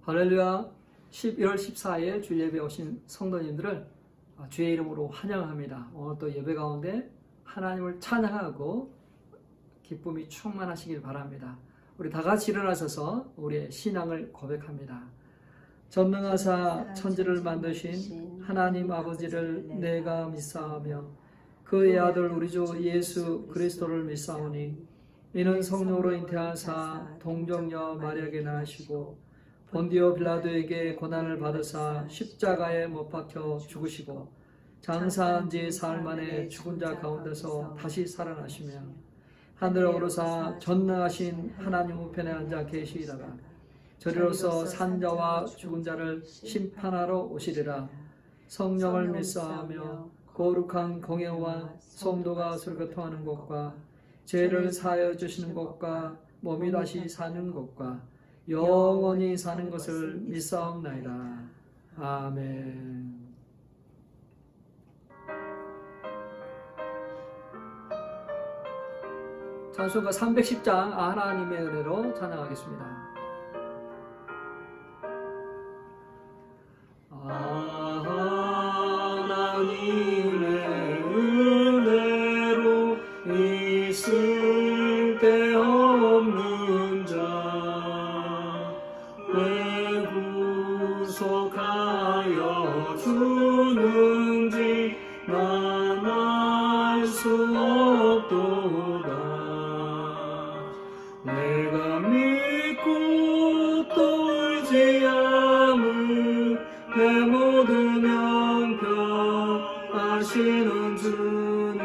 할렐루야. 11월 14일 주일 예배 오신 성도님들을 주의 이름으로 환영합니다. 오늘 또 예배 가운데 하나님을 찬양하고 기쁨이 충만하시길 바랍니다. 우리 다 같이 일어나셔서 우리의 신앙을 고백합니다. 전능하사 천지를 만드신 하나님 아버지를 내가 믿사오며 그의 아들 우리 주 예수 그리스도를 믿사오니 이는 성령으로 잉태하사 동정녀 마리아에게 나시고 본디오 빌라도에게 고난을 받으사 십자가에 못 박혀 죽으시고 장사한 지 사흘 만에 죽은 자 가운데서 다시 살아나시며 하늘에 오르사 전능하신 하나님 우편에 앉아 계시다가 저리로서 산자와 죽은 자를 심판하러 오시리라. 성령을 믿사하며 거룩한 공예와 성도가 설교통하는 것과 죄를 사하여 주시는 것과 몸이 다시 사는 것과 영원히 사는 것을 믿사옵나이다. 아멘. 찬송가 310장 하나님의 은혜로 찬양하겠습니다. 하나님의 은혜로 있을 때 없는 자 왜 구속하여 주는지 난 알 수 없도다. 내가 믿고 또 의지함을 내 모든 형편하시는 주님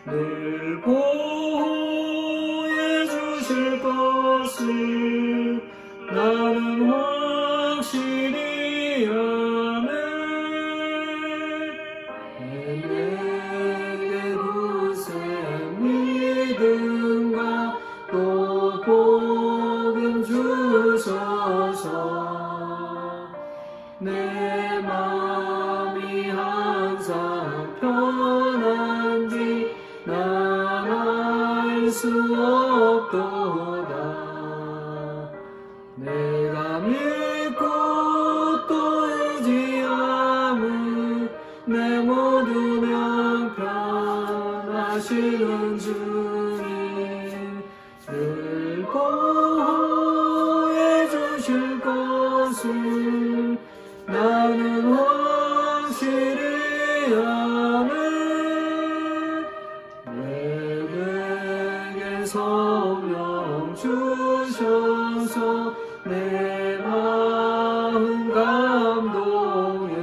늘 보호해 주실 것을 나는 확실히 아네. 내게 굳세 믿음과 또 복음 주소서. 내 맘이 항상 편한지 난 알 수 없도다. 내가 믿고 또 의지함을 내 모든 형편하시는 주님 늘 보호해 주실 것을 나는 확실히 아네. 내게 성령 주셔서 내 마음 감동해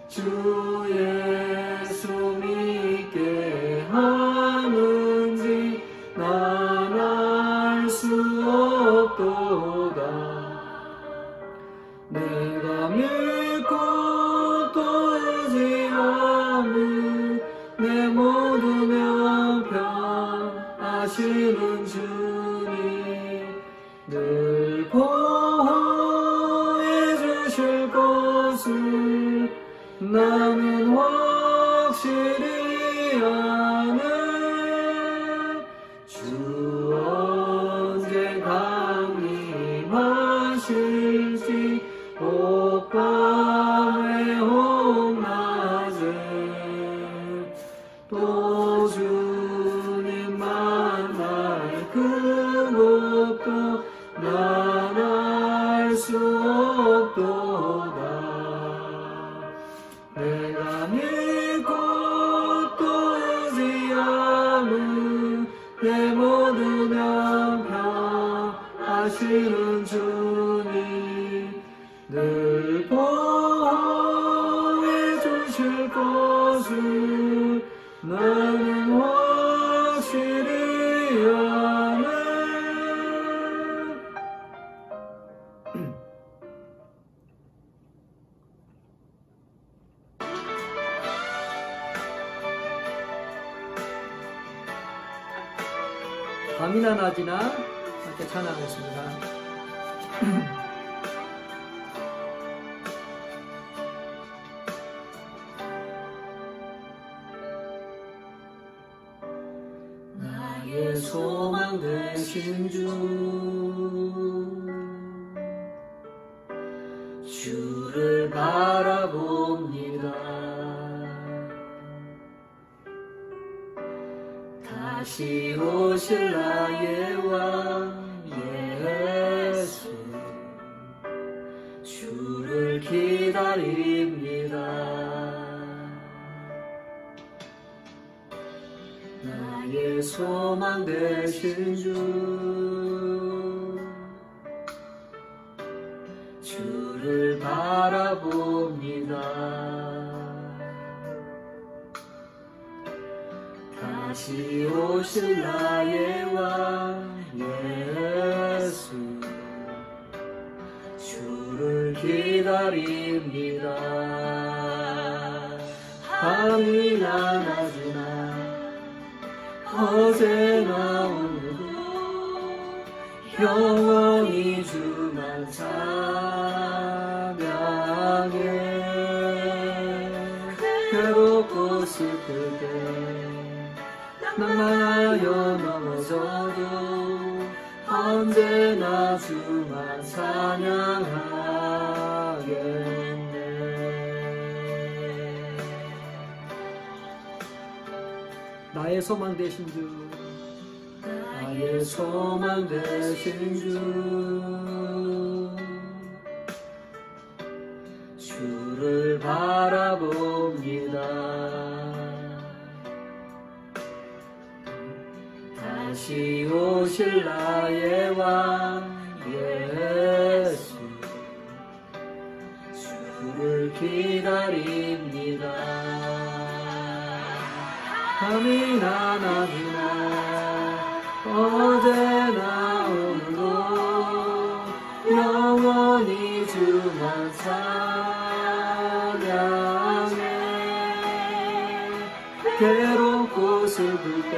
주 예수 믿게 하는지 난 알 수 없도다. 내가 믿고 또 의지함을 내 모든 형편하시는 주님 늘 보호해 주실 것을 나는 확실히 아네. 주 언제 강림하실지 옥밤에 홍낮에 또 주님 만날 그것도 난 알 수 없도다. 내가 믿고 또 의지함을 내 모든 형편하시는 주님 늘 보호해 주실 것을 나는 확실히 아네. 밤이나 낮이나 함께 찬양하겠습니다. 나의 소망 되신 주 다시 오실 나의 왕 예수 주를 기다립니다. 나의 소망 되신 주 주를 바라봅니다. 다시 오실 나의 왕 예수 주를 기다립니다. 밤이나 낮이나 어제나 오늘도 영원히 주만 찬양해. 괴롭고 슬플 때 낭만하여 넘어져도 언제나 주만 찬양하겠네. 나의 소망 되신 주 나의 소망 되신 주 주를 바라봅니다. 다시 오실 나의 왕 예수 주를 기다립니다. 밤이나 낮이나 어제나 오늘도 영원히 주만 찬양해. 괴롭고 슬플 때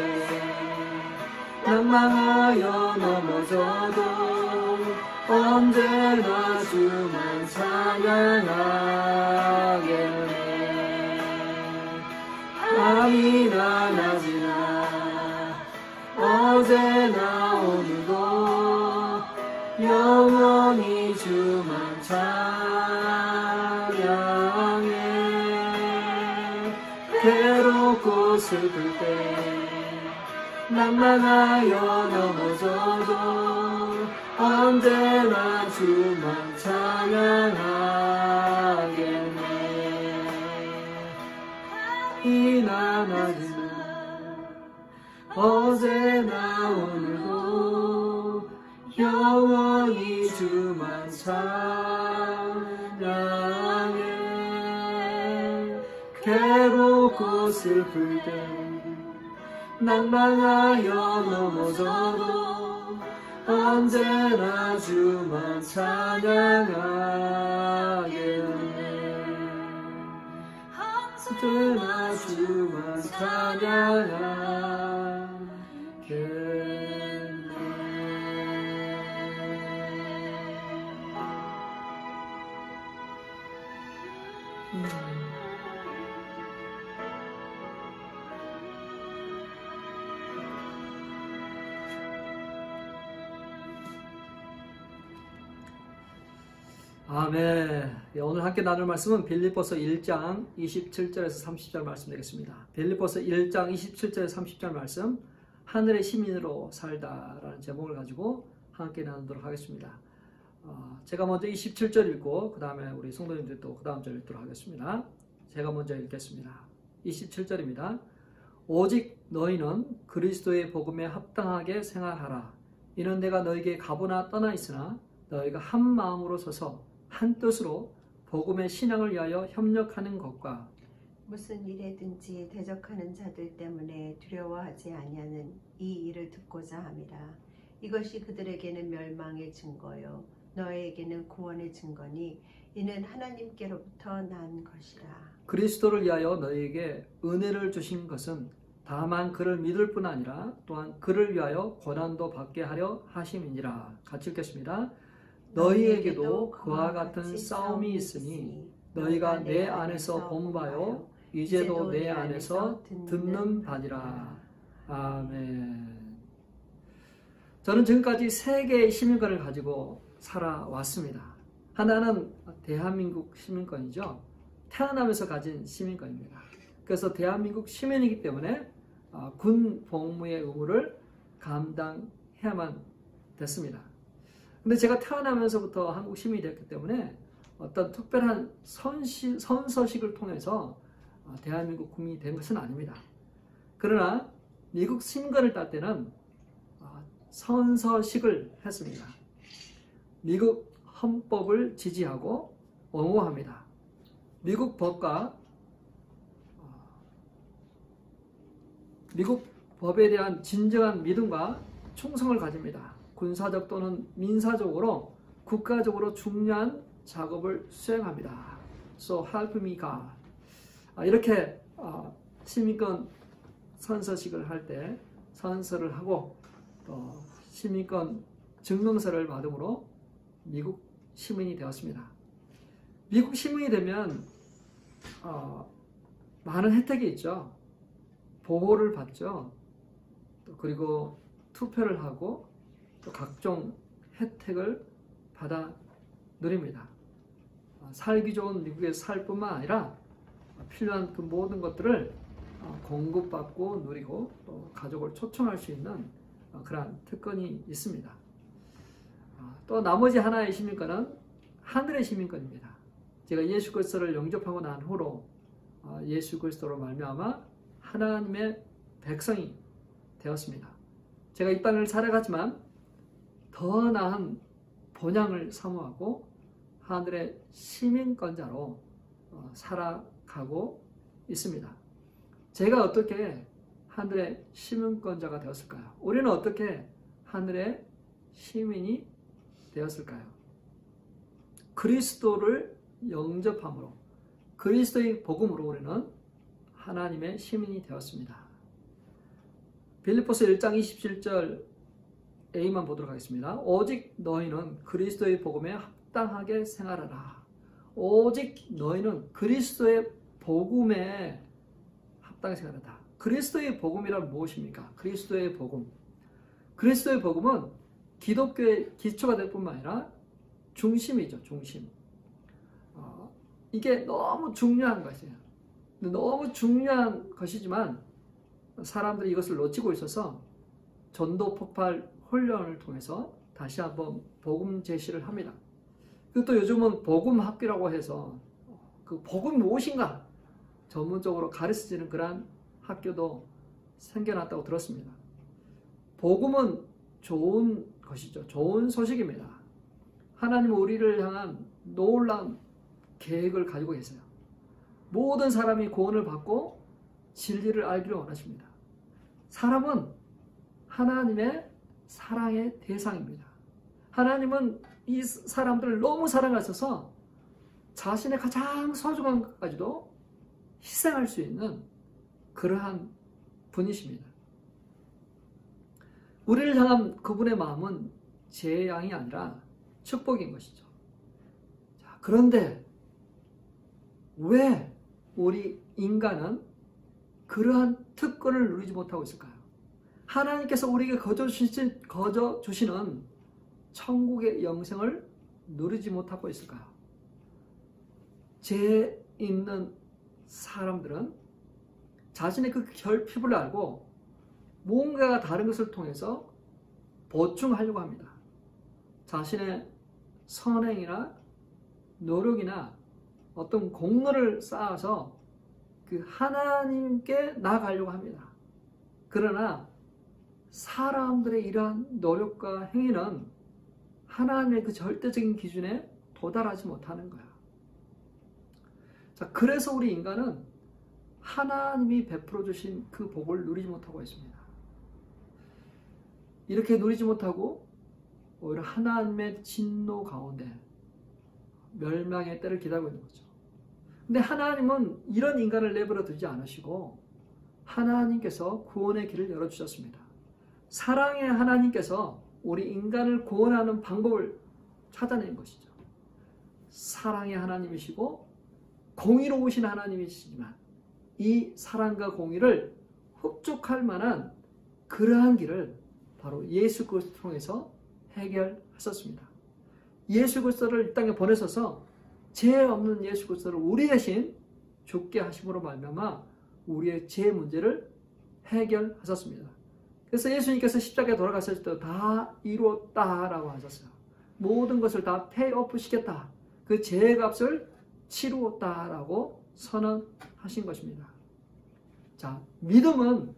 낭망하여 넘어져도 언제나 주만 찬양하겠네. 밤이나 낮이나 어제나 오늘도 영원히 주만 찬양해. 괴롭고 슬플 때 낭만하여 넘어져도 언제나 주만 찬양하겠네. 이나 낮이나 어제나 오늘도 영원히 주만 찬양해. 괴롭고 슬플 때 낭망하여 넘어져도 언제나 주만 찬양하겠네. 언제나 주만 찬양하겠네. 아멘. 오늘 함께 나눌 말씀은 빌립보서 1장 27절에서 30절 말씀 되겠습니다. 빌립보서 1장 27절에서 30절 말씀, 하늘의 시민으로 살다라는 제목을 가지고 함께 나누도록 하겠습니다. 제가 먼저 27절 읽고 그 다음에 우리 성도님들 또 그 다음 절 읽도록 하겠습니다. 제가 먼저 읽겠습니다. 27절입니다. 오직 너희는 그리스도의 복음에 합당하게 생활하라. 이는 내가 너희에게 가보나 떠나 있으나 너희가 한 마음으로 서서 한 뜻으로 복음의 신앙을 위하여 협력하는 것과 무슨 일에든지 대적하는 자들 때문에 두려워하지 아니하는 이 일을 듣고자 함이라. 이것이 그들에게는 멸망의 증거요 너희에게는 구원의 증거니 이는 하나님께로부터 난 것이라. 그리스도를 위하여 너희에게 은혜를 주신 것은 다만 그를 믿을 뿐 아니라 또한 그를 위하여 고난도 받게 하려 하심이니라. 같이 읽겠습니다. 너희에게도 그와 같은 싸움이 있으니 너희가 내 안에서 본 바요 이제도 내 안에서 듣는 바니라. 아멘. 저는 지금까지 세 개의 시민권을 가지고 살아왔습니다. 하나는 대한민국 시민권이죠. 태어나면서 가진 시민권입니다. 그래서 대한민국 시민이기 때문에 군 복무의 의무를 감당해야만 됐습니다. 근데 제가 태어나면서부터 한국 시민이 됐기 때문에 어떤 특별한 선서식을 통해서 대한민국 국민이 된 것은 아닙니다. 그러나 미국 신분을 딸 때는 선서식을 했습니다. 미국 헌법을 지지하고 옹호합니다. 미국 법과 미국 법에 대한 진정한 믿음과 충성을 가집니다. 군사적 또는 민사적으로 국가적으로 중요한 작업을 수행합니다. So help me God. 이렇게 시민권 선서식을 할 때 선서를 하고 또 시민권 증명서를 받음으로 미국 시민이 되었습니다. 미국 시민이 되면 많은 혜택이 있죠. 보호를 받죠. 그리고 투표를 하고 또 각종 혜택을 받아 누립니다. 살기 좋은 미국에 살 뿐만 아니라 필요한 그 모든 것들을 공급받고 누리고 또 가족을 초청할 수 있는 그러한 특권이 있습니다. 또 나머지 하나의 시민권은 하늘의 시민권입니다. 제가 예수 그리스도를 영접하고 난 후로 예수 그리스도로 말미암아 하나님의 백성이 되었습니다. 제가 이 땅을 살아가지만 더 나은 본향을 사모하고 하늘의 시민권자로 살아가고 있습니다. 제가 어떻게 하늘의 시민권자가 되었을까요? 우리는 어떻게 하늘의 시민이 되었을까요? 그리스도를 영접함으로 그리스도의 복음으로 우리는 하나님의 시민이 되었습니다. 빌립보서 1장 27절 A만 보도록 하겠습니다. 오직 너희는 그리스도의 복음에 합당하게 생활하라. 오직 너희는 그리스도의 복음에 합당하게 생활하라. 그리스도의 복음이란 무엇입니까? 그리스도의 복음. 그리스도의 복음은 기독교의 기초가 될 뿐만 아니라 중심이죠. 중심. 이게 너무 중요한 것이에요. 너무 중요한 것이지만 사람들이 이것을 놓치고 있어서 전도 폭발 훈련을 통해서 다시 한번 복음 제시를 합니다. 그리고 또 요즘은 복음 학교라고 해서 그 복음이 무엇인가 전문적으로 가르쳐지는 그런 학교도 생겨났다고 들었습니다. 복음은 좋은 것이죠. 좋은 소식입니다. 하나님은 우리를 향한 놀라운 계획을 가지고 계세요. 모든 사람이 구원을 받고 진리를 알기를 원하십니다. 사람은 하나님의 사랑의 대상입니다. 하나님은 이 사람들을 너무 사랑하셔서 자신의 가장 소중한 것까지도 희생할 수 있는 그러한 분이십니다. 우리를 향한 그분의 마음은 재앙이 아니라 축복인 것이죠. 자, 그런데 왜 우리 인간은 그러한 특권을 누리지 못하고 있을까요? 하나님께서 우리에게 거저 주시는 천국의 영생을 누리지 못하고 있을까요? 죄 있는 사람들은 자신의 그 결핍을 알고 뭔가 다른 것을 통해서 보충하려고 합니다. 자신의 선행이나 노력이나 어떤 공로를 쌓아서 그 하나님께 나아가려고 합니다. 그러나 사람들의 이러한 노력과 행위는 하나님의 그 절대적인 기준에 도달하지 못하는 거야. 자, 그래서 우리 인간은 하나님이 베풀어 주신 그 복을 누리지 못하고 있습니다. 이렇게 누리지 못하고 오히려 하나님의 진노 가운데 멸망의 때를 기다리고 있는 거죠. 근데 하나님은 이런 인간을 내버려 두지 않으시고 하나님께서 구원의 길을 열어주셨습니다. 사랑의 하나님께서 우리 인간을 구원하는 방법을 찾아낸 것이죠. 사랑의 하나님이시고 공의로우신 하나님이시지만 이 사랑과 공의를 흡족할 만한 그러한 길을 바로 예수 그리스도를 통해서 해결하셨습니다. 예수 그리스도를 이 땅에 보내셔서 죄 없는 예수 그리스도를 우리 대신 죽게 하심으로 말미암아 우리의 죄 문제를 해결하셨습니다. 그래서 예수님께서 십자가에 돌아가실 때 다 이루었다라고 하셨어요. 모든 것을 다 페이오프 시켰다. 그 죄값을 치루었다라고 선언하신 것입니다. 자, 믿음은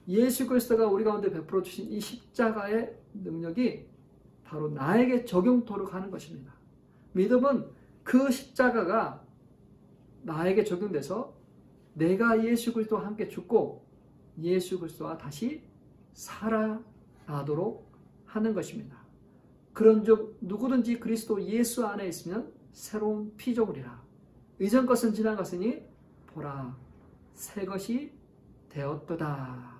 예수 그리스도가 우리 가운데 베풀어 주신 이 십자가의 능력이 바로 나에게 적용토록 하는 것입니다. 믿음은 그 십자가가 나에게 적용돼서 내가 예수 그리스도와 함께 죽고 예수 그리스도와 다시 살아나도록 하는 것입니다. 그런즉 누구든지 그리스도 예수 안에 있으면 새로운 피조물이라. 이전 것은 지나갔으니 보라 새 것이 되었도다.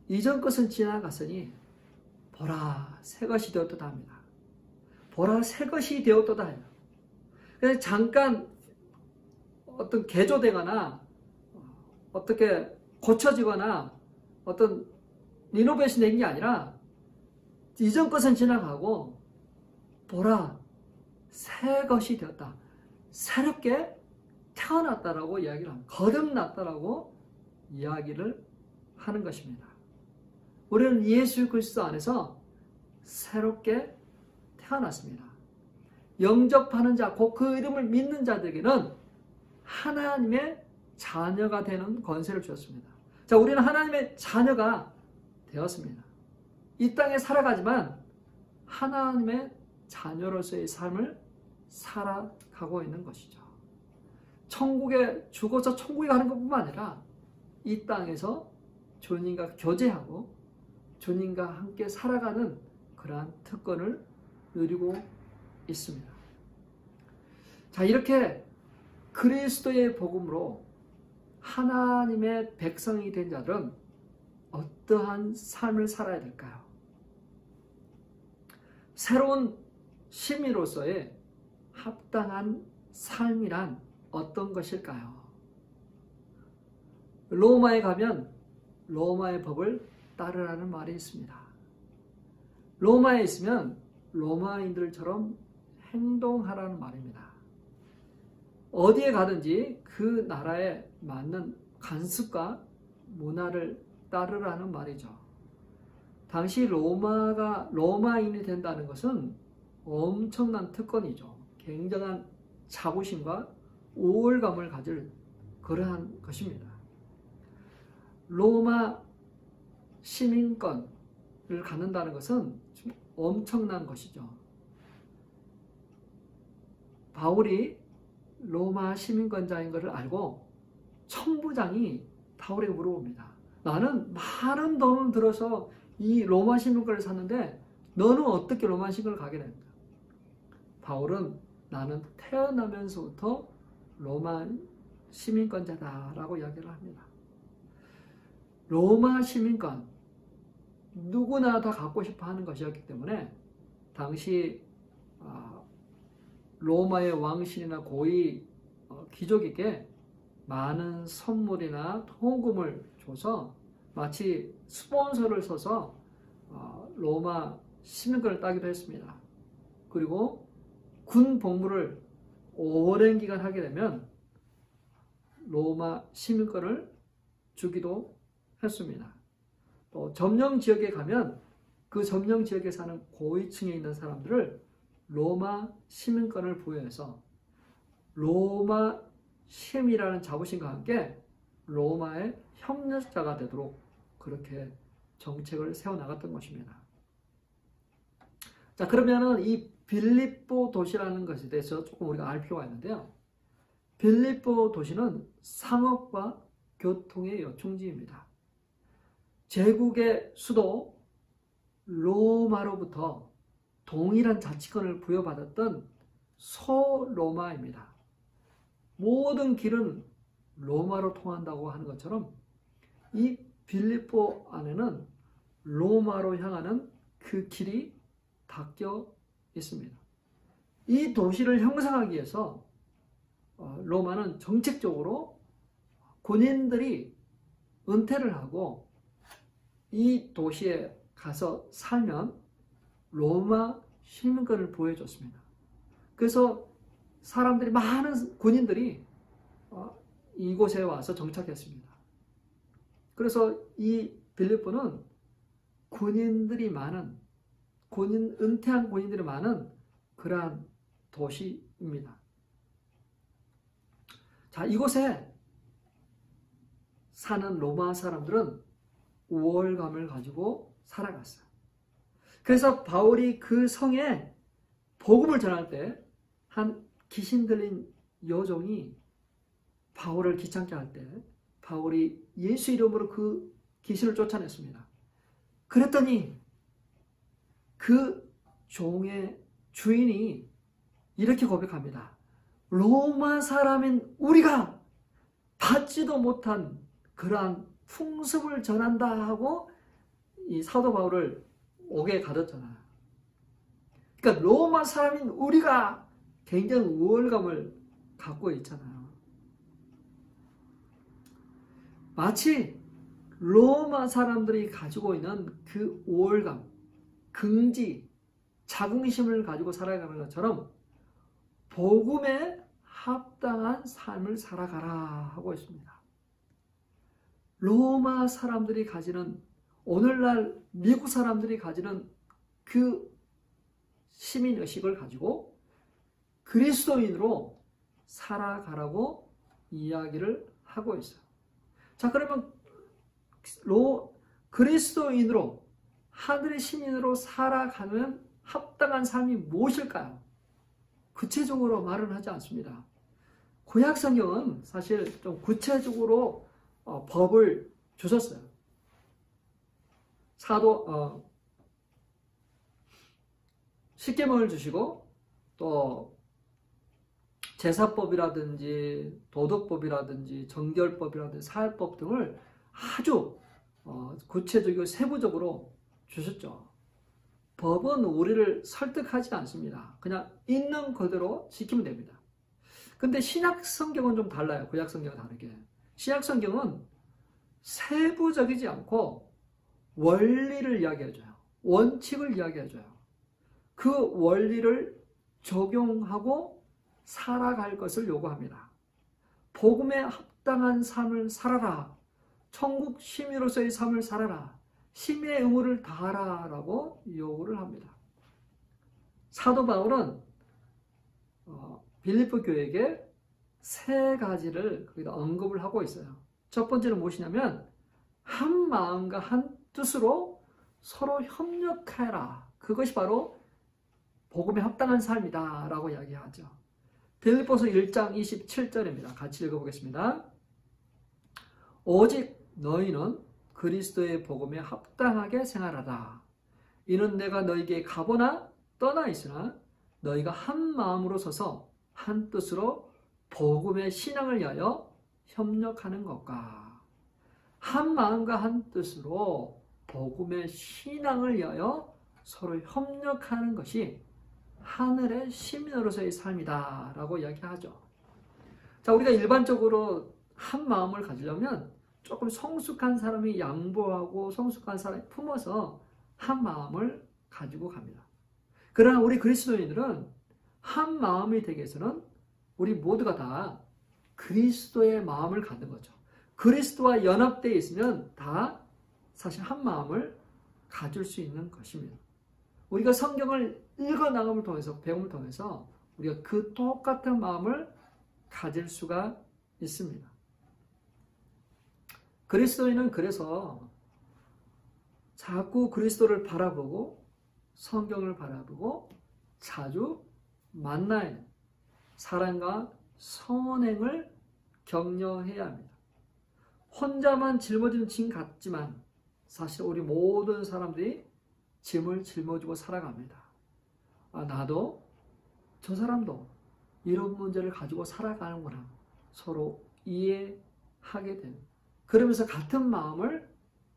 이전 것은 지나갔으니 보라 새 것이 되었도다 합니다. 보라 새 것이 되었도다. 그래서 잠깐 어떤 개조되거나 어떻게 고쳐지거나 어떤 리노베이션 된 게 아니라 이전 것은 지나가고 보라 새 것이 되었다. 새롭게 태어났다라고 이야기를 합니다. 거듭났다라고 이야기를 하는 것입니다. 우리는 예수 그리스도 안에서 새롭게 태어났습니다. 영접하는 자, 곧 그 이름을 믿는 자들에게는 하나님의 자녀가 되는 권세를 주었습니다. 자, 우리는 하나님의 자녀가 되었습니다. 이 땅에 살아가지만 하나님의 자녀로서의 삶을 살아가고 있는 것이죠. 천국에 죽어서 천국에 가는 것뿐만 아니라 이 땅에서 주님과 교제하고 주님과 함께 살아가는 그러한 특권을 누리고 있습니다. 자, 이렇게 그리스도의 복음으로 하나님의 백성이 된 자들은 어떠한 삶을 살아야 될까요? 새로운 시민으로서의 합당한 삶이란 어떤 것일까요? 로마에 가면 로마의 법을 따르라는 말이 있습니다. 로마에 있으면 로마인들처럼 행동하라는 말입니다. 어디에 가든지 그 나라에 맞는 관습과 문화를 따르라는 말이죠. 당시 로마인이 된다는 것은 엄청난 특권이죠. 굉장한 자부심과 우월감을 가질 그러한 것입니다. 로마 시민권을 갖는다는 것은 엄청난 것이죠. 바울이 로마 시민권자인 것을 알고 천부장이 바울에게 물어봅니다. 나는 많은 돈을 들어서 이 로마 시민권을 샀는데 너는 어떻게 로마 시민권을 가게 됩니까? 바울은 나는 태어나면서부터 로마 시민권자다라고 이야기를 합니다. 로마 시민권 누구나 다 갖고 싶어 하는 것이었기 때문에 당시 로마의 왕실이나 고위 귀족에게 많은 선물이나 토금을 줘서 마치 스폰서를 써서 로마 시민권을 따기도 했습니다. 그리고 군 복무를 오랜 기간 하게 되면 로마 시민권을 주기도 했습니다. 또 점령 지역에 가면 그 점령 지역에 사는 고위층에 있는 사람들을 로마 시민권을 부여해서 로마 시민이라는 자부심과 함께 로마의 협력자가 되도록 그렇게 정책을 세워나갔던 것입니다. 자, 그러면은 이 빌립보 도시라는 것에 대해서 조금 우리가 알 필요가 있는데요. 빌립보 도시는 상업과 교통의 요충지입니다. 제국의 수도 로마로부터 동일한 자치권을 부여받았던 소로마입니다. 모든 길은 로마로 통한다고 하는 것처럼 이 빌립보 안에는 로마로 향하는 그 길이 닦여 있습니다. 이 도시를 형성하기 위해서 로마는 정책적으로 군인들이 은퇴를 하고 이 도시에 가서 살면 로마 시민권을 부여해줬습니다. 그래서 사람들이 많은 군인들이 이곳에 와서 정착했습니다. 그래서 이 빌립보는 은퇴한 군인들이 많은 그러한 도시입니다. 자, 이곳에 사는 로마 사람들은 우월감을 가지고 살아갔어요. 그래서 바울이 그 성에 복음을 전할 때 한 귀신 들린 여종이 바울을 귀찮게 할 때 바울이 예수 이름으로 그 귀신을 쫓아냈습니다. 그랬더니 그 종의 주인이 이렇게 고백합니다. 로마 사람인 우리가 받지도 못한 그러한 풍습을 전한다 하고 이 사도 바울을 옥에 가뒀잖아요. 그러니까 로마 사람인 우리가 굉장히 우월감을 갖고 있잖아요. 마치 로마 사람들이 가지고 있는 그 우월감, 긍지, 자긍심을 가지고 살아가는 것처럼 복음에 합당한 삶을 살아가라 하고 있습니다. 로마 사람들이 가지는, 오늘날 미국 사람들이 가지는 그 시민의식을 가지고 그리스도인으로 살아가라고 이야기를 하고 있어요. 자, 그러면 그리스도인으로, 하늘의 시민으로 살아가는 합당한 삶이 무엇일까요? 구체적으로 말은 하지 않습니다. 구약 성경은 사실 좀 구체적으로 법을 주셨어요. 십계명을 주시고 또 제사법이라든지 도덕법이라든지 정결법이라든지 사회법 등을 아주 구체적이고 세부적으로 주셨죠. 법은 우리를 설득하지 않습니다. 그냥 있는 그대로 지키면 됩니다. 근데 신약 성경은 좀 달라요. 구약 성경과 다르게. 신약 성경은 세부적이지 않고 원리를 이야기해줘요. 원칙을 이야기해줘요. 그 원리를 적용하고 살아갈 것을 요구합니다. 복음에 합당한 삶을 살아라. 천국 시민으로서의 삶을 살아라. 심의 의무를 다하라 라고 요구를 합니다. 사도 바울은 빌립보 교회에게 세 가지를 거기다 언급을 하고 있어요. 첫 번째는 무엇이냐면 한 마음과 한 뜻으로 서로 협력해라. 그것이 바로 복음에 합당한 삶이다 라고 이야기하죠. 빌립보서 1장 27절입니다. 같이 읽어보겠습니다. 오직 너희는 그리스도의 복음에 합당하게 생활하라. 이는 내가 너희에게 가보나 떠나 있으나 너희가 한 마음으로 서서 한 뜻으로 복음의 신앙을 위하여 협력하는 것과, 한 마음과 한 뜻으로 복음의 신앙을 위하여 서로 협력하는 것이 하늘의 시민으로서의 삶이다 라고 이야기하죠. 자, 우리가 일반적으로 한 마음을 가지려면 조금 성숙한 사람이 양보하고 성숙한 사람이 품어서 한 마음을 가지고 갑니다. 그러나 우리 그리스도인들은 한 마음이 되기 위해서는 우리 모두가 다 그리스도의 마음을 갖는 거죠. 그리스도와 연합되어 있으면 다 사실 한 마음을 가질 수 있는 것입니다. 우리가 성경을 읽어나감을 통해서, 배움을 통해서 우리가 그 똑같은 마음을 가질 수가 있습니다. 그리스도인은 그래서 자꾸 그리스도를 바라보고 성경을 바라보고 자주 만나야 해요. 사랑과 선행을 격려해야 합니다. 혼자만 짊어지는 짐 같지만 사실 우리 모든 사람들이 짐을 짊어지고 살아갑니다. 나도 저 사람도 이런 문제를 가지고 살아가는구나. 서로 이해하게 되는, 그러면서 같은 마음을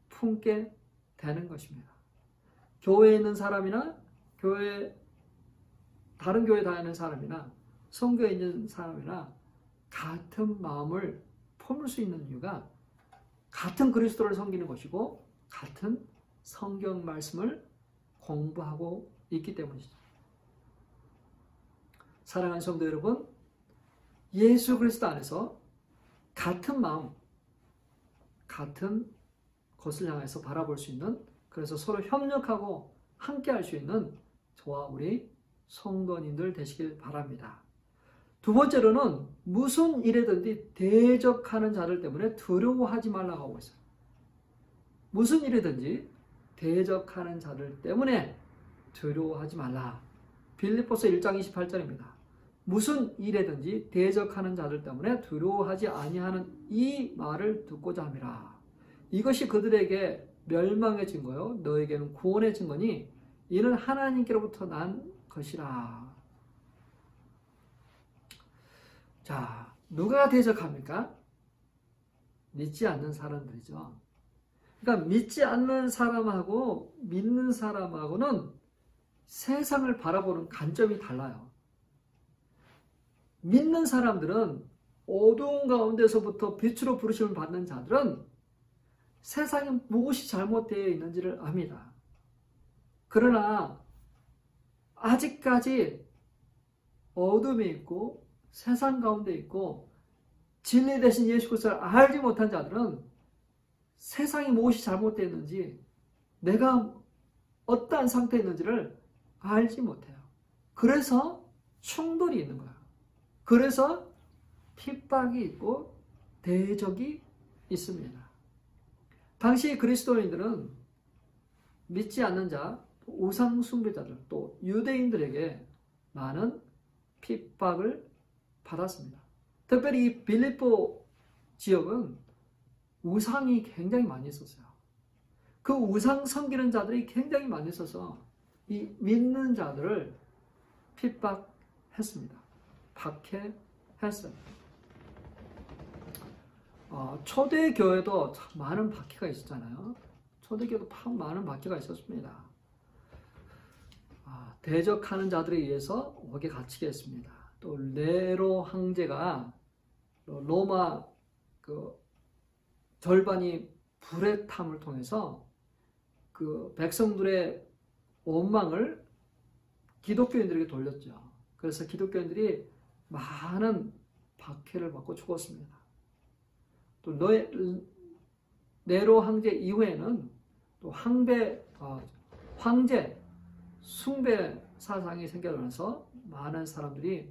품게 되는 것입니다. 교회에 있는 사람이나 다른 교회 다니는 사람이나 선교에 있는 사람이나 같은 마음을 품을 수 있는 이유가 같은 그리스도를 섬기는 것이고 같은 성경 말씀을 공부하고 있기 때문이죠. 사랑하는 성도 여러분, 예수 그리스도 안에서 같은 마음, 같은 것을 향해서 바라볼 수 있는, 그래서 서로 협력하고 함께 할 수 있는 저와 우리 성도님들 되시길 바랍니다. 두 번째로는 무슨 일이든지 대적하는 자들 때문에 두려워하지 말라고 하고 있어요. 무슨 일이든지 대적하는 자들 때문에 두려워하지 말라. 빌립보서 1장 28절입니다. 무슨 일이든지 대적하는 자들 때문에 두려워하지 아니하는 이 말을 듣고자 함이라. 이것이 그들에게 멸망의 증거요 너에게는 구원의 증거니 이는 하나님께로부터 난 것이라. 자, 누가 대적합니까? 믿지 않는 사람들이죠. 그러니까 믿지 않는 사람하고 믿는 사람하고는 세상을 바라보는 관점이 달라요. 믿는 사람들은 어두운 가운데서부터 빛으로 부르심을 받는 자들은 세상에 무엇이 잘못되어 있는지를 압니다. 그러나 아직까지 어둠이 있고 세상 가운데 있고 진리 대신 예수 그리스도를 알지 못한 자들은 세상이 무엇이 잘못되어 있는지, 내가 어떠한 상태에 있는지를 알지 못해요. 그래서 충돌이 있는 거예요. 그래서 핍박이 있고 대적이 있습니다. 당시 그리스도인들은 믿지 않는 자, 우상 숭배자들, 또 유대인들에게 많은 핍박을 받았습니다. 특별히 이 빌립보 지역은 우상이 굉장히 많이 있었어요. 그 우상 섬기는 자들이 굉장히 많이 있어서 이 믿는 자들을 핍박했습니다. 박해했어요. 초대교회도 참 많은 박해가 있었잖아요. 초대교회도 참 많은 박해가 있었습니다. 대적하는 자들에 의해서 옥에 갇히게 했습니다. 또 네로 황제가 로마 절반이 불의 탐을 통해서 그 백성들의 원망을 기독교인들에게 돌렸죠. 그래서 기독교인들이 많은 박해를 받고 죽었습니다. 또 네로 황제 이후에는 또 황제 숭배 사상이 생겨나서 많은 사람들이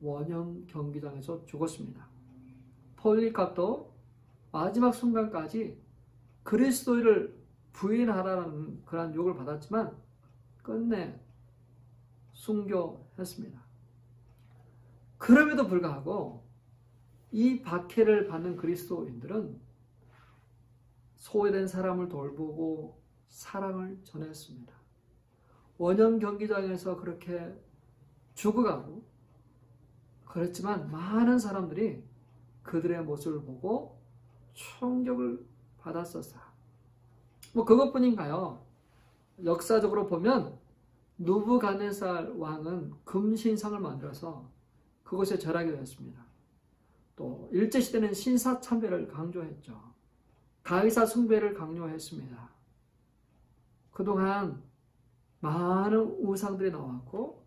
원형 경기장에서 죽었습니다. 폴리카도 마지막 순간까지 그리스도를 부인하라는 그런 욕을 받았지만 끝내 순교했습니다. 그럼에도 불구하고 이 박해를 받는 그리스도인들은 소외된 사람을 돌보고 사랑을 전했습니다. 원형 경기장에서 그렇게 죽어가고 그랬지만 많은 사람들이 그들의 모습을 보고 충격을 받았었어요. 그것뿐인가요? 역사적으로 보면 누부갓네살 왕은 금신상을 만들어서 그곳에 절하게 되었습니다. 또 일제시대는 신사참배를 강조했죠. 가이사 숭배를 강요했습니다. 그동안 많은 우상들이 나왔고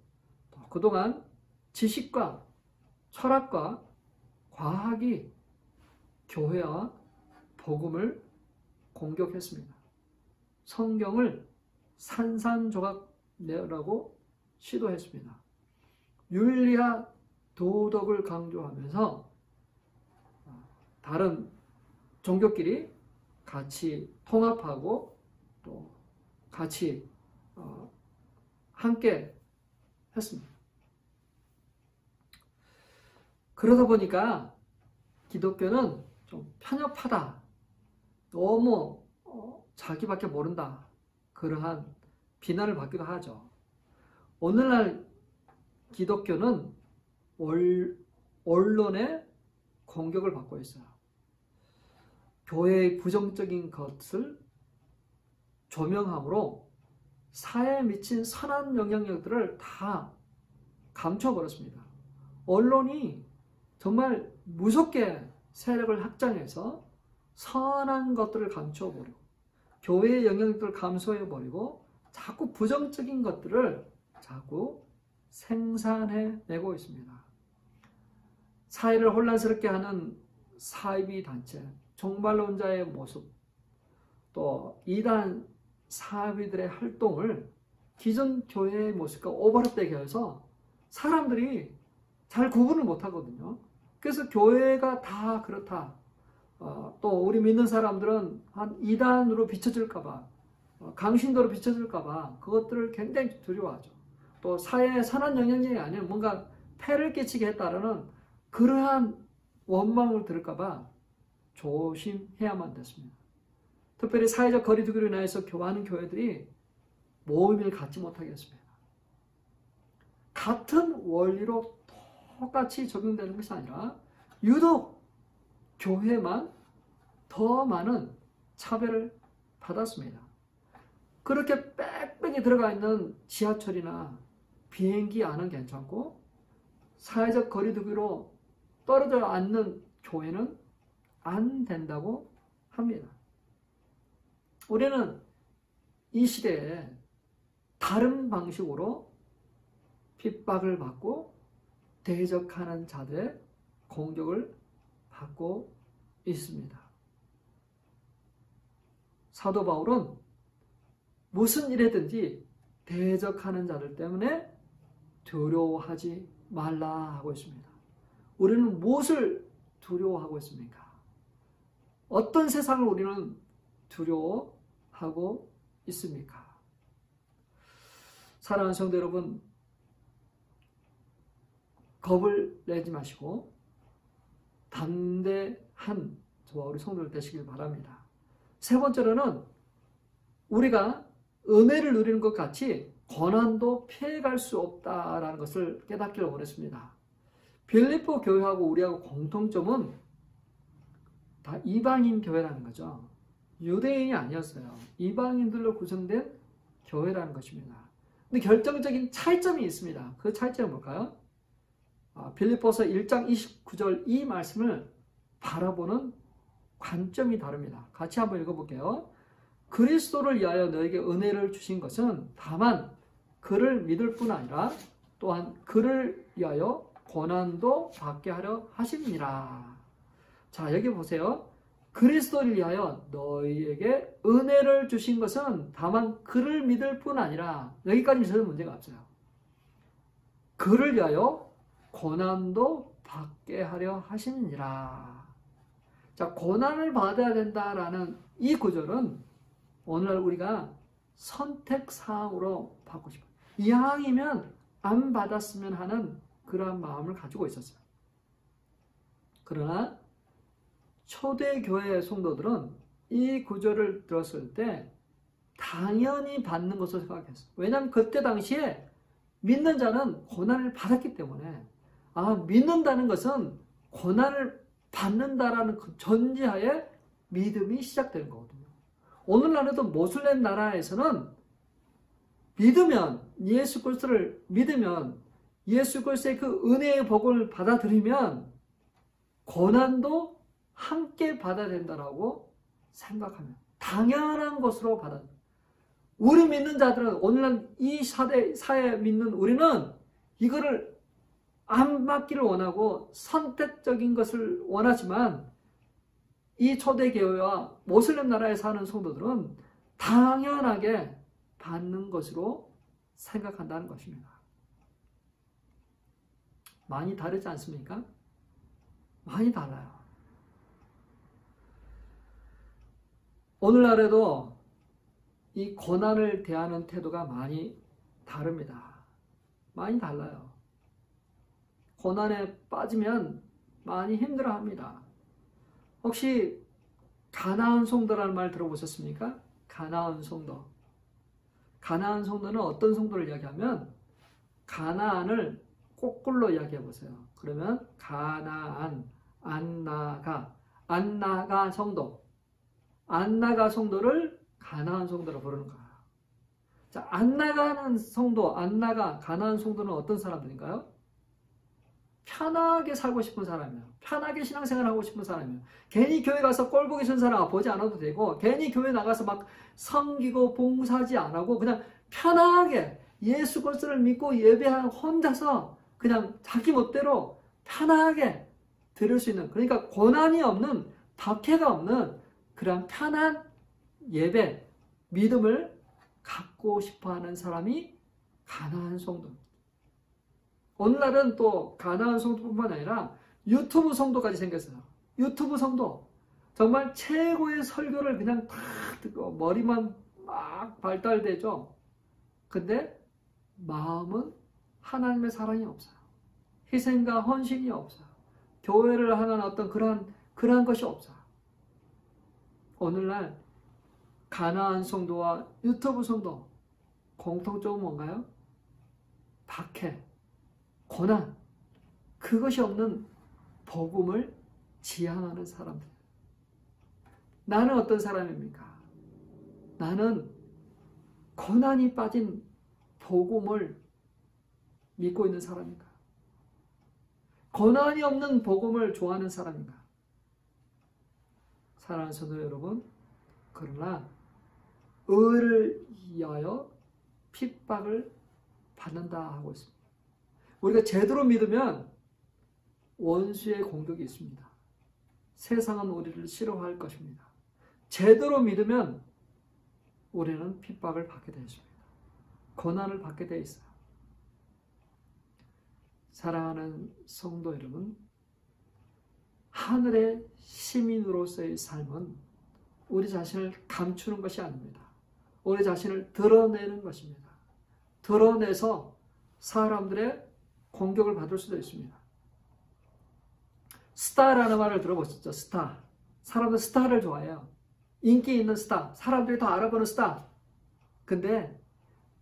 또 그동안 지식과 철학과 과학이 교회와 복음을 공격했습니다. 성경을 산산조각 내라고 시도했습니다. 윤리와 도덕을 강조하면서 다른 종교끼리 같이 통합하고 또 같이 함께 했습니다. 그러다 보니까 기독교는 좀 편협하다, 너무 자기밖에 모른다, 그러한 비난을 받기도 하죠. 오늘날 기독교는 언론의 공격을 받고 있어요. 교회의 부정적인 것을 조명함으로 사회에 미친 선한 영향력들을 다 감춰버렸습니다. 언론이 정말 무섭게 세력을 확장해서 선한 것들을 감춰버리고 교회의 영향력들을 감소해버리고 자꾸 부정적인 것들을 자꾸 생산해내고 있습니다. 사회를 혼란스럽게 하는 사이비 단체, 종말론자의 모습, 또 이단 사이비들의 활동을 기존 교회의 모습과 오버랩되게 해서 사람들이 잘 구분을 못하거든요. 그래서 교회가 다 그렇다. 또 우리 믿는 사람들은 한 이단으로 비춰질까봐, 강신도로 비춰질까봐 그것들을 굉장히 두려워하죠. 또 사회에 선한 영향력이 아닌 뭔가 폐를 끼치게 했다라는 그러한 원망을 들을까봐 조심해야만 됐습니다. 특별히 사회적 거리두기로 인해서 교화하는 교회들이 모임을 갖지 못하게 했습니다. 같은 원리로 똑같이 적용되는 것이 아니라 유독 교회만 더 많은 차별을 받았습니다. 그렇게 빽빽이 들어가 있는 지하철이나 비행기 안은 괜찮고 사회적 거리두기로 떨어져 앉는 교회는 안 된다고 합니다. 우리는 이 시대에 다른 방식으로 핍박을 받고 대적하는 자들의 공격을 받고 있습니다. 사도 바울은 무슨 일이든지 대적하는 자들 때문에 두려워하지 말라 하고 있습니다. 우리는 무엇을 두려워하고 있습니까? 어떤 세상을 우리는 두려워하고 있습니까? 사랑하는 성도 여러분, 겁을 내지 마시고 담대한 저와 우리 성도들 되시길 바랍니다. 세 번째로는 우리가 은혜를 누리는 것 같이 고난도 피해갈 수 없다라는 것을 깨닫기를 원했습니다. 빌립보 교회하고 우리하고 공통점은 다 이방인 교회라는 거죠. 유대인이 아니었어요. 이방인들로 구성된 교회라는 것입니다. 근데 결정적인 차이점이 있습니다. 그 차이점은 뭘까요? 빌립보서 1장 29절 이 말씀을 바라보는 관점이 다릅니다. 같이 한번 읽어볼게요. 그리스도를 위하여 너에게 은혜를 주신 것은 다만 그를 믿을 뿐 아니라 또한 그를 위하여 고난도 받게 하려 하심이니라. 자, 여기 보세요. 그리스도를 위하여 너희에게 은혜를 주신 것은 다만 그를 믿을 뿐 아니라, 여기까지는 전혀 문제가 없어요. 그를 위하여 고난도 받게 하려 하심이니라. 자, 고난을 받아야 된다라는 이 구절은 오늘날 우리가 선택사항으로 받고 싶어요. 이왕이면 안 받았으면 하는 그러한 마음을 가지고 있었어요. 그러나 초대교회 성도들은 이 구절을 들었을 때 당연히 받는 것으로 생각했어요. 왜냐하면 그때 당시에 믿는 자는 고난을 받았기 때문에 믿는다는 것은 고난을 받는다라는 그 전제하에 믿음이 시작되는 거거든요. 오늘날에도 모슬렘 나라에서는 믿으면, 예수 그리스도를 믿으면, 예수 그리스도의 그 은혜의 복을 받아들이면 고난도 함께 받아야 된다라고 생각하면 당연한 것으로 받아들여요. 우리 믿는 자들은, 오늘날 이 사회에 믿는 우리는 이거를 안 받기를 원하고 선택적인 것을 원하지만 이 초대교회와 모슬렘 나라에 사는 성도들은 당연하게 받는 것으로 생각한다는 것입니다. 많이 다르지 않습니까? 많이 달라요. 오늘날에도 이 고난을 대하는 태도가 많이 다릅니다. 많이 달라요. 고난에 빠지면 많이 힘들어합니다. 혹시 가나안 성도라는 말 들어보셨습니까? 가나안 성도. 가나안 성도는 어떤 성도를 이야기하면 가나안을 거꾸로 이야기해 보세요. 그러면 가나안, 안나가 성도. 안나가 성도를 가나안 성도로 부르는 거예요. 자, 안나가는 성도, 가나안 성도는 어떤 사람들인가요? 편하게 살고 싶은 사람이에요. 편하게 신앙생활 하고 싶은 사람이에요. 괜히 교회 가서 꼴보기 싫은 사람 보지 않아도 되고, 괜히 교회 나가서 막 섬기고 봉사하지 안 하고 그냥 편하게 예수 그리스도를 믿고 예배하는 혼자서 그냥 자기 멋대로 편하게 드릴 수 있는, 그러니까 고난이 없는, 박해가 없는 그런 편한 예배, 믿음을 갖고 싶어하는 사람이 가나안 성도입니다. 오늘날은 또 가나안 성도뿐만 아니라 유튜브 성도까지 생겼어요. 유튜브 성도, 정말 최고의 설교를 그냥 다 듣고 머리만 막 발달되죠. 근데 마음은 하나님의 사랑이 없어요. 희생과 헌신이 없어요. 교회를 하는 어떤 그러한 것이 없어요. 오늘날 가나안 성도와 유튜브 성도 공통점은 뭔가요? 박해, 고난, 그것이 없는 복음을 지향하는 사람들. 나는 어떤 사람입니까? 나는 고난이 빠진 복음을 믿고 있는 사람인가? 고난이 없는 복음을 좋아하는 사람인가? 사랑하는 성도 여러분, 그러나 의를 위하여 핍박을 받는다 하고 있습니다. 우리가 제대로 믿으면 원수의 공격이 있습니다. 세상은 우리를 싫어할 것입니다. 제대로 믿으면 우리는 핍박을 받게 되어 있습니다. 고난을 받게 되어 있어요. 사랑하는 성도 여러분, 하늘의 시민으로서의 삶은 우리 자신을 감추는 것이 아닙니다. 우리 자신을 드러내는 것입니다. 드러내서 사람들의 공격을 받을 수도 있습니다. 스타라는 말을 들어보셨죠? 스타. 사람들 스타를 좋아해요. 인기 있는 스타. 사람들이 다 알아보는 스타. 근데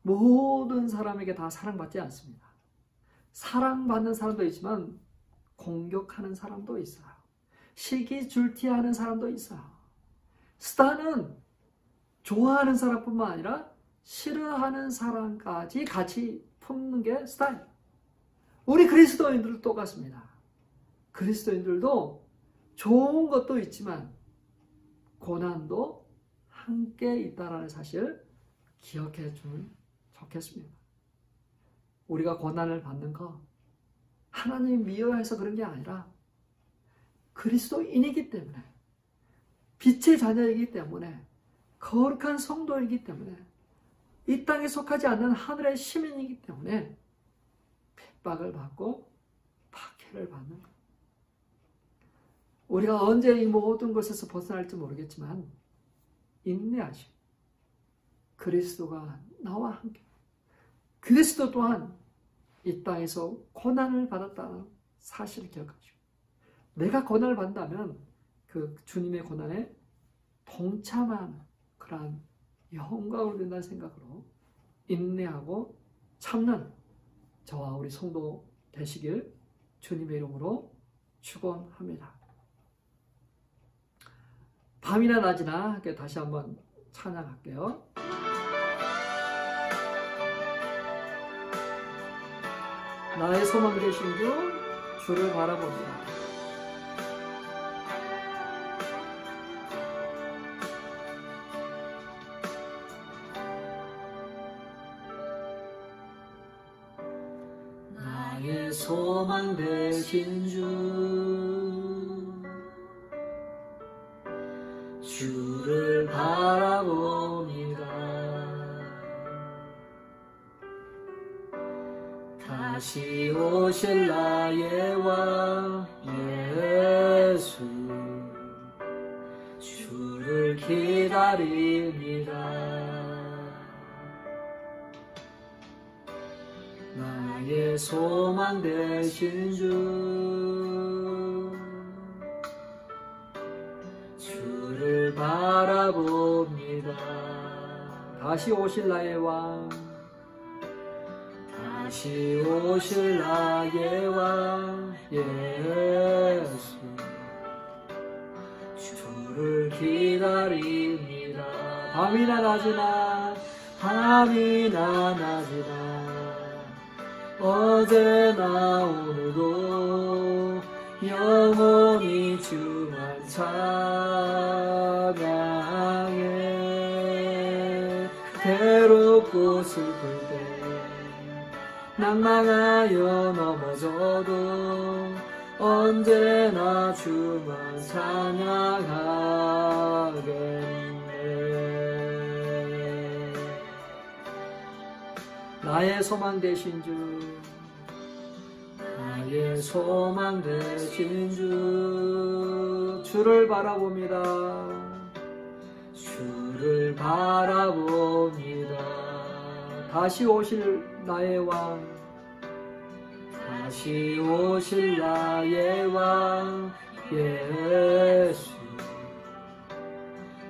모든 사람에게 다 사랑받지 않습니다. 사랑받는 사람도 있지만 공격하는 사람도 있어요. 시기줄티하는 사람도 있어요. 스타는 좋아하는 사람뿐만 아니라 싫어하는 사람까지 같이 품는 게 스타예요. 우리 그리스도인들도 똑같습니다. 그리스도인들도 좋은 것도 있지만 고난도 함께 있다는 사실을 기억해 주면 좋겠습니다. 우리가 고난을 받는 거 하나님이 미워해서 그런 게 아니라 그리스도인이기 때문에, 빛의 자녀이기 때문에, 거룩한 성도이기 때문에, 이 땅에 속하지 않는 하늘의 시민이기 때문에 핍박을 받고 박해를 받는 것. 우리가 언제 이 모든 것에서 벗어날지 모르겠지만 인내하시고 그리스도가 나와 함께, 그리스도 또한 이 땅에서 고난을 받았다는 사실을 기억하시고, 내가 고난을 받는다면 그 주님의 고난에 동참하는 그러한 영광을 얻는다는 생각으로 인내하고 참는 저와 우리 성도 되시길 주님의 이름으로 축원합니다. 밤이나 낮이나 함께 다시 한번 찬양할게요. 나의 소망 되신 주 주를 바라봅니다. 나의 소망 되신 주를 바라봅니다. 다시 오실 나의 왕 예수, 주를 기다립니다. 나의 소망 되신 주를 바라봅니다. 다시 오실 나의 왕, 다시 오실 나의 왕 예수, 주를 기다립니다. 밤이나 낮이나 밤이나 낮이나 어제나 오늘도 영원히 주만 찬양해. 괴롭고 슬플 때 낭망하여 넘어져도 언제나 주만 찬양하겠네. 나의 소망 되신 주, 나의 소망 되신 주, 주를 바라봅니다. 주를 바라봅니다. 다시 오실 나의 왕, 다시 오실 나의 왕 예수,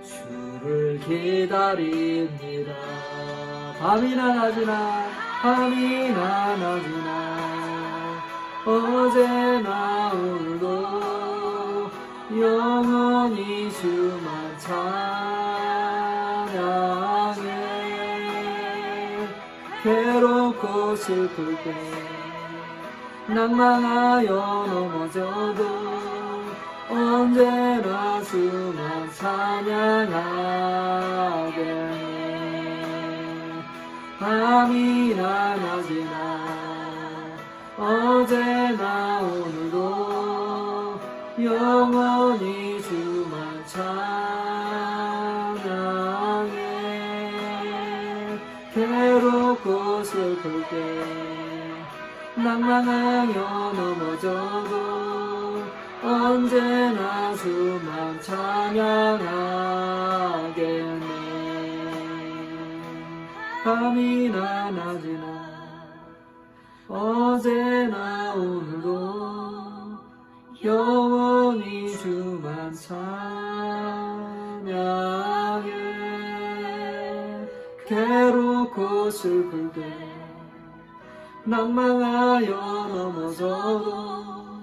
주를 기다립니다. 밤이나 낮이나 밤이나 낮이나 어제나 오늘도 영원히 주만 찬양해. 괴롭고 슬플 때 낭망하여 넘어져도 언제나 주만 찬양하겠네. 밤이나 낮이나 어제나 오늘도 영원히 주만 찬양해. 괴롭고 슬플 때 낭망하여 넘어져도 언제나 주만 찬양하겠네. 밤이나 낮이나 어제나 오늘도 영원히 주만 찬양해. 괴롭고 슬플 때 낭망하여 넘어져도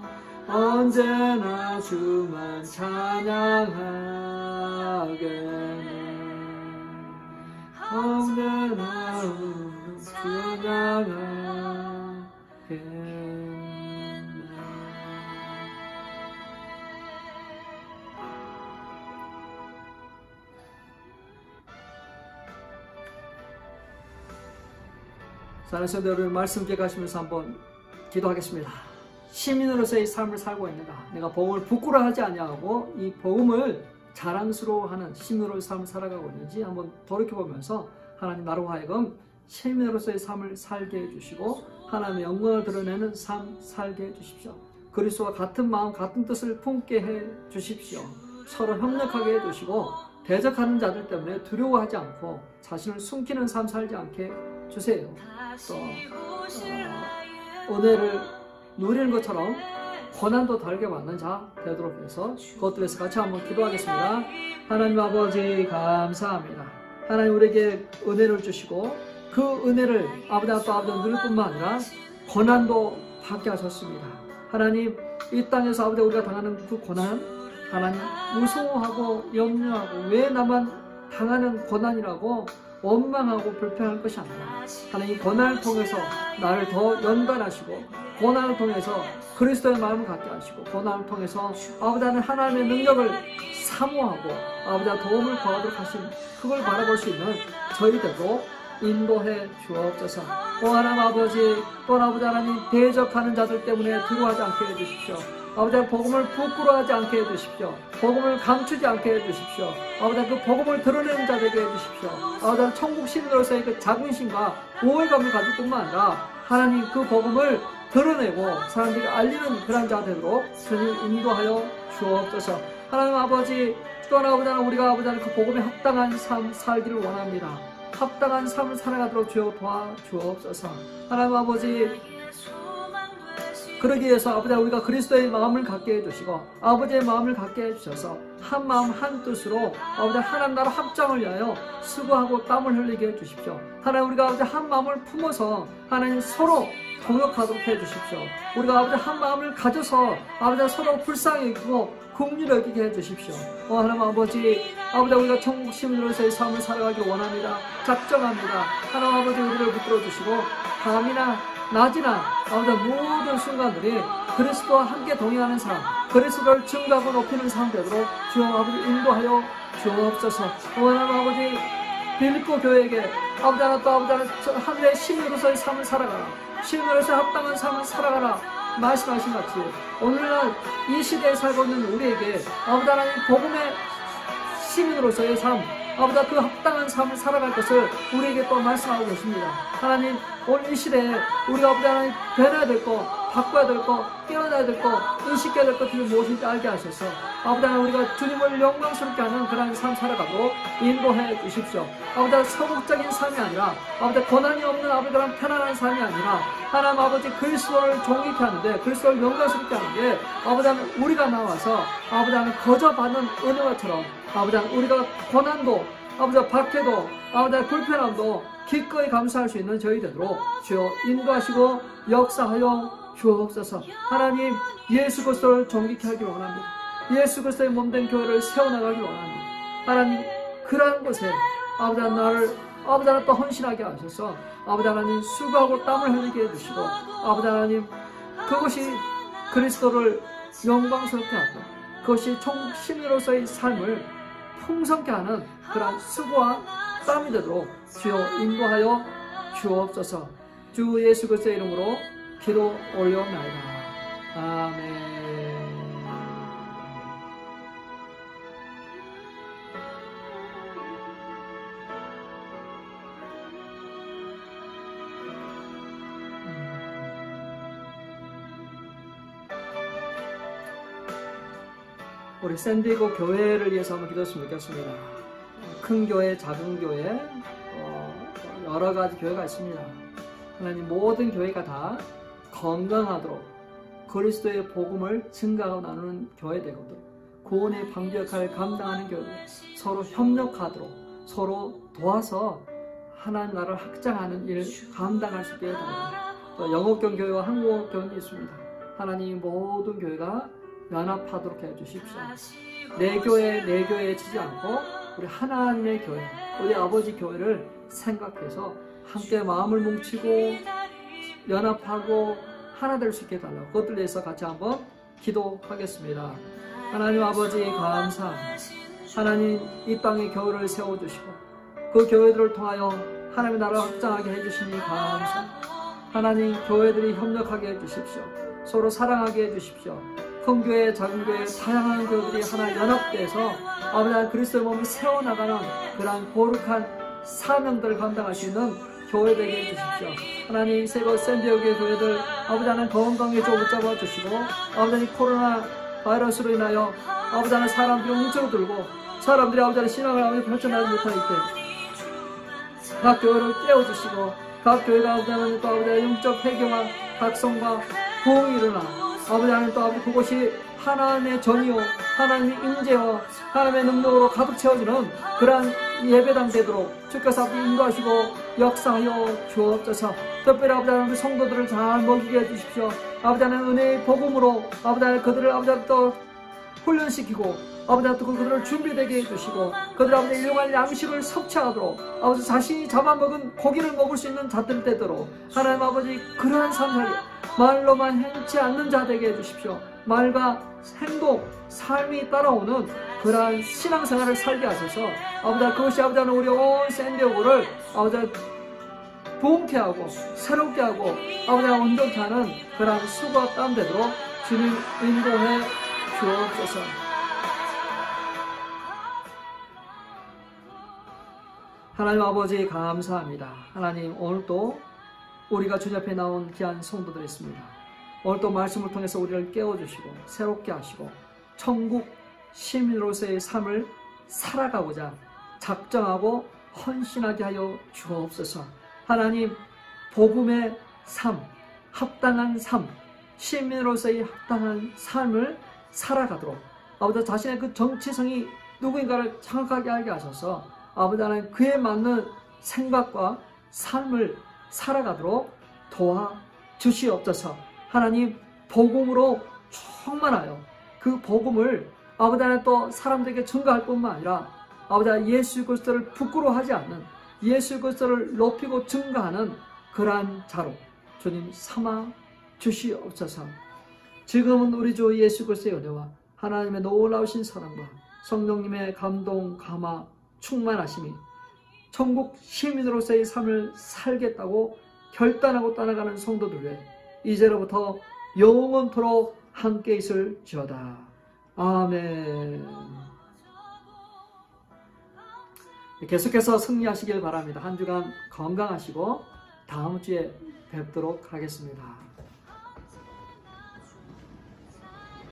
언제나 주만 찬양하겠네. 언제나 찬양하겠네. 사랑하는 성도 여러분, 말씀 기억하시면서 한번 기도하겠습니다. 시민으로서의 삶을 살고 있는가? 내가 복음을 부끄러워하지 아니하고 이 복음을 자랑스러워하는 시민으로서의 삶을 살아가고 있는지 한번 돌이켜보면서 하나님 나로 하여금 시민으로서의 삶을 살게 해주시고 하나님의 영광을 드러내는 삶 살게 해주십시오. 그리스도와 같은 마음 같은 뜻을 품게 해주십시오. 서로 협력하게 해주시고 대적하는 자들 때문에 두려워하지 않고 자신을 숨기는 삶 살지 않게 주세요. 또 은혜를 누리는 것처럼 고난도 달게 받는 자 되도록 해서 그것들 위해서 같이 한번 기도하겠습니다. 하나님 아버지 감사합니다. 하나님 우리에게 은혜를 주시고 그 은혜를 아버지와 또 아버지가 누릴 뿐만 아니라 고난도 받게 하셨습니다. 하나님 이 땅에서 아버지 우리가 당하는 그 고난 하나님 무서워하고 염려하고 왜 나만 당하는 고난이라고 원망하고 불평할 것이 아니라 하나님 고난을 통해서 나를 더 연단하시고 고난을 통해서 그리스도의 마음을 갖게 하시고 고난을 통해서 아버지는 하나님의 능력을 사모하고 아버지와 도움을 구하도록 하신 그걸 바라볼 수 있는 저희들도 인도해 주옵소서. 또 하나님 아버지 또 아버지 하나님 대적하는 자들 때문에 두려워하지 않게 해주십시오. 아버지 복음을 부끄러워하지 않게 해주십시오. 복음을 감추지 않게 해주십시오. 아버지 그 복음을 드러내는 자 되게 해주십시오. 아버지 천국 시민으로서의 그 자긍심과 우월감을 가질 뿐만 아니라 하나님 그 복음을 드러내고 사람들이 알리는 그런 자 되도록 주님 인도하여 주옵소서. 하나님 아버지 또 아버지 우리가 아버지 그 복음에 합당한 삶 살기를 원합니다. 합당한 삶을 살아가도록 주여 도와주옵소서. 하나님 아버지 그러기 위해서 아버지 우리가 그리스도의 마음을 갖게 해주시고 아버지의 마음을 갖게 해주셔서 한 마음 한 뜻으로 아버지 하나님 나라 확장을 위하여 수고하고 땀을 흘리게 해주십시오. 하나님 우리가 아버지 한 마음을 품어서 하나님 서로 동역하도록 해주십시오. 우리가 아버지 한 마음을 가져서 아버지 서로 불쌍히 여기고 긍휼히 여기게 해주십시오. 하나님 아버지 우리가 천국 시민으로서의 삶을 살아가기 원합니다. 작정합니다. 하나님 아버지 우리를 붙들어 주시고 밤이나 낮이나 아버지 모든 순간들이 그리스도와 함께 동행하는 삶, 그리스도를 증거하고 높이는 삶 되도록 주여 아버지 인도하여 주옵소서. 하나님 아버지 빌립보 교회에게 아버지 하나 또 아버지 하나 하늘의 시민으로서의 삶을 살아가라. 시민으로서의 합당한 삶을 살아가라. 말씀하신 같이 오늘날 이 시대에 살고 있는 우리에게 아버지 하나님 복음의 시민으로서의 삶, 아버지 그 합당한 삶을 살아갈 것을 우리에게 또 말씀하고 계십니다. 하나님, 오늘 이 시대에 우리가 아버지 하나님 변해야 될 것, 바꿔야 될 것, 깨어나야 될 것, 인식해야 될 것들이 무엇인지 알게 하셔서 아버지 하나님 우리가 주님을 영광스럽게 하는 그런 삶 살아가도록 인도해 주십시오. 아버지 서국적인 삶이 아니라 아버지 고난이 없는 아버지 그런 편안한 삶이 아니라 하나님 아버지 그리스도를 존귀케 하는데 그리스도를 영광스럽게 하는데 아버지 하나님 우리가 나와서 아버지 하나님 거저받는 은혜와처럼 아버지 하나님 우리가 고난도 아버지 박해도 아버지 불편함도 기꺼이 감수할 수 있는 저희 되도록 주여 인도하시고 역사하여 주옵소서. 하나님 예수 그리스도를 존귀케 하기를 원합니다. 예수 그리스도의 몸된 교회를 세워나가기를 원합니다. 하나님 그러한 곳에 아버지 하나님 나를 아버지 하나님 또 헌신하게 하셔서 아버지 하나님 수고하고 땀을 흘리게 해주시고 아버지 하나님 그것이 그리스도를 영광스럽게 하고 그것이 총신으로서의 삶을 풍성케 하는 그러한 수고와 땀이 되도록 주여 인도하여 주옵소서. 주 예수 그리스도의 이름으로 기도 올려옵나이다. 아멘. 우리 샌디에고 교회를 위해서 한번 기도했으면 좋겠습니다. 큰 교회, 작은 교회, 여러 가지 교회가 있습니다. 하나님 모든 교회가 다 건강하도록 그리스도의 복음을 증가하고 나누는 교회 되거든. 구원의 방주 역할을 감당하는 교회, 서로 협력하도록 서로 도와서 하나님 나라를 확장하는 일 감당할 수 있게 해달라. 또 영업경 교회와 한국어 교회도 있습니다. 하나님 모든 교회가 연합하도록 해주십시오. 내 교회에 지지 않고 우리 하나님의 교회, 우리 아버지 교회를 생각해서 함께 마음을 뭉치고 연합하고 하나 될 수 있게 해달라고 그것들 위해서 같이 한번 기도하겠습니다. 하나님 아버지 감사합니다. 하나님 이 땅에 교회를 세워주시고 그 교회들을 통하여 하나님의 나라를 확장하게 해주시니 감사합니다. 하나님 교회들이 협력하게 해주십시오. 서로 사랑하게 해주십시오. 큰 교회, 작은 교회, 다양한 교회들이 하나 연합돼서 아버지 그리스도의 몸을 세워나가는 그러한 거룩한 사명들을 감당할 수 있는 교회 되게 해주십시오. 하나님 새거 샌디에고의 교회들 아버지 하나님 건강에 좀 붙잡아 주시고 아버지 하나님 코로나 바이러스로 인하여 아버지 하나님 사람들이 움츠러들고 사람들이 아버지 하나님 신앙을 아버지 펼쳐나가지 못하게 각 교회를 깨워주시고 각 교회가 아버지 하나님 또 아버지 하나님 영적 회개와 각성과 부흥이 일어나 아버지 하나님 또 아버지 그곳이 하나님의 전이요 하나님의 임재와 하나님의 능력으로 가득 채워지는 그러한 예배당 되도록 주께서 아버지 인도하시고 역사하여 주옵소서. 특별히 아버지 하나님 성도들을 잘 먹이게 해주십시오. 아버지 하나님 은혜의 복음으로 아버지 하나님 그들을 아버지 하나님 또 훈련시키고 아버지 하나님 또 그들을 준비되게 해주시고 그들 아버지 일용할 양식을 섭취하도록 아버지 자신이 잡아먹은 고기를 먹을 수 있는 자들 되도록 하나님 아버지 그러한 삶을 말로만 행치 않는 자 되게 해주십시오. 말과 행동, 삶이 따라오는 그러한 신앙생활을 살게 하셔서 아버지 그것이 아버지 하나님 우리 온 샌디에고를 아버지 부흥케 하고 새롭게 하고 아버지 온전케 하는 그러한 수고와 땀 되도록 주님 인도해 주옵소서. 하나님 아버지 감사합니다. 하나님 오늘도 우리가 주님 앞에 나온 귀한 성도들이 있습니다. 오늘도 말씀을 통해서 우리를 깨워주시고 새롭게 하시고 천국 시민으로서의 삶을 살아가고자 작정하고 헌신하게 하여 주옵소서. 하나님 복음의 삶, 합당한 삶, 시민으로서의 합당한 삶을 살아가도록 아버지 자신의 그 정체성이 누구인가를 정확하게 알게 하셔서 아버지 하나님 그에 맞는 생각과 삶을 살아가도록 도와주시옵소서. 하나님 복음으로 충만하여 그 복음을 아버지 하나님 또 사람들에게 증거할 뿐만 아니라 아버지 하나님 예수 그리스도를 부끄러워하지 않는 예수 그리스도를 높이고 증거하는 그러한 자로 주님 삼아 주시옵소서. 지금은 우리 주 예수 그리스도의 은혜와 하나님의 놀라우신 사랑과 성령님의 감동, 감화, 충만하심이 천국 시민으로서의 삶을 살겠다고 결단하고 떠나가는 성도들 외에 이제로부터 영원토록 함께 있을지어다. 아멘. 계속해서 승리하시길 바랍니다. 한 주간 건강하시고 다음 주에 뵙도록 하겠습니다.